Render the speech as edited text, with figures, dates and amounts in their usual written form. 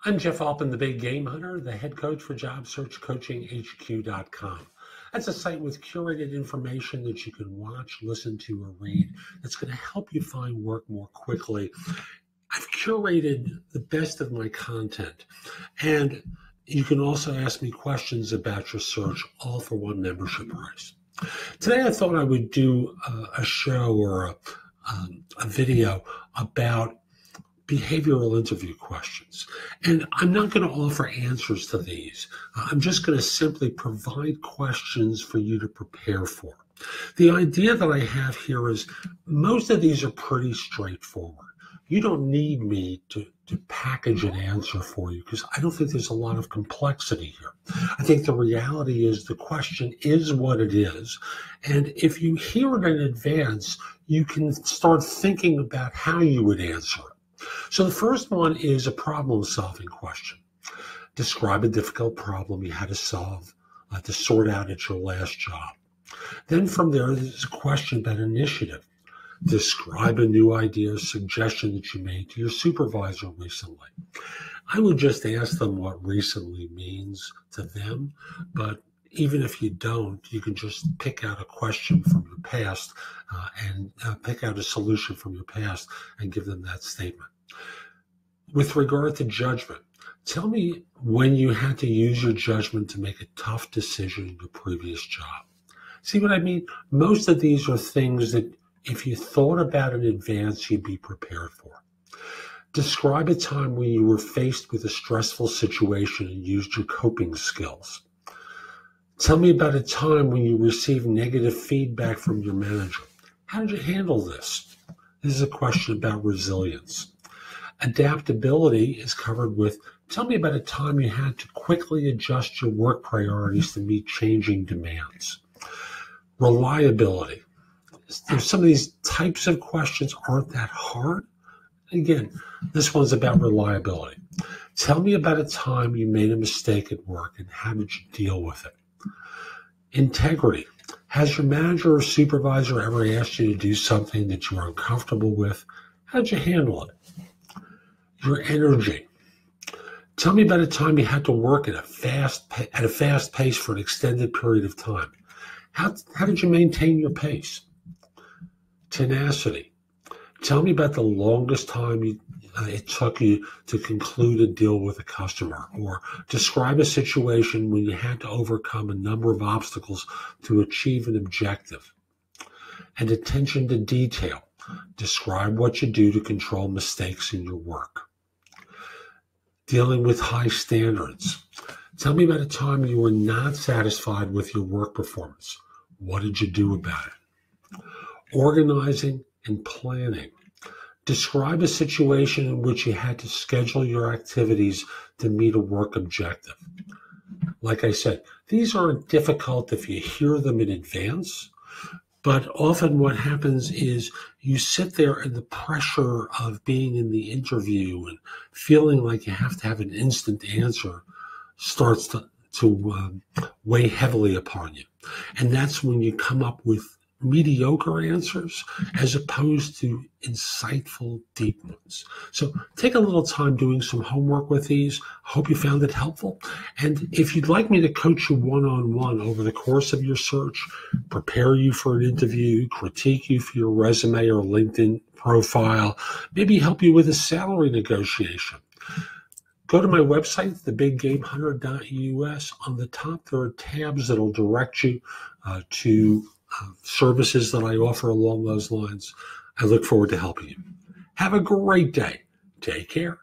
I'm Jeff Altman, the Big Game Hunter, the head coach for JobSearchCoachingHQ.com. That's a site with curated information that you can watch, listen to, or read that's going to help you find work more quickly. I've curated the best of my content, and you can also ask me questions about your search, all for one membership price. Today I thought I would do a show or a video about behavioral interview questions. And I'm not going to offer answers to these. I'm just going to simply provide questions for you to prepare for. The idea that I have here is most of these are pretty straightforward. You don't need me to package an answer for you because I don't think there's a lot of complexity here. I think the reality is the question is what it is. And if you hear it in advance, you can start thinking about how you would answer it. So the first one is a problem-solving question. Describe a difficult problem you had to solve to sort out at your last job. Then from there, there's a question about initiative. Describe a new idea or suggestion that you made to your supervisor recently. I would just ask them what recently means to them, but even if you don't, you can just pick out a question from your past and pick out a solution from your past and give them that statement. With regard to judgment, tell me when you had to use your judgment to make a tough decision in your previous job. See what I mean? Most of these are things that if you thought about in advance, you'd be prepared for. Describe a time when you were faced with a stressful situation and used your coping skills. Tell me about a time when you received negative feedback from your manager. How did you handle this? This is a question about resilience. Adaptability is covered with, tell me about a time you had to quickly adjust your work priorities to meet changing demands. Reliability. Some of these types of questions aren't that hard. Again, this one's about reliability. Tell me about a time you made a mistake at work and how did you deal with it? Integrity. Has your manager or supervisor ever asked you to do something that you are uncomfortable with? How did you handle it? Your energy. Tell me about a time you had to work at a fast pace for an extended period of time. How did you maintain your pace? Tenacity. Tell me about the longest time it took you to conclude a deal with a customer, or describe a situation when you had to overcome a number of obstacles to achieve an objective. And attention to detail. Describe what you do to control mistakes in your work. Dealing with high standards. Tell me about a time you were not satisfied with your work performance. What did you do about it? Organizing and planning. Describe a situation in which you had to schedule your activities to meet a work objective. Like I said, these aren't difficult if you hear them in advance, but often what happens is you sit there in the pressure of being in the interview and feeling like you have to have an instant answer starts to weigh heavily upon you. And that's when you come up with mediocre answers as opposed to insightful, deep ones. So take a little time doing some homework with these. I hope you found it helpful. And if you'd like me to coach you one-on-one over the course of your search, prepare you for an interview, critique you for your resume or LinkedIn profile, maybe help you with a salary negotiation, go to my website, thebiggamehunter.us. On the top, there are tabs that will direct you to services that I offer along those lines. I look forward to helping you. Have a great day. Take care.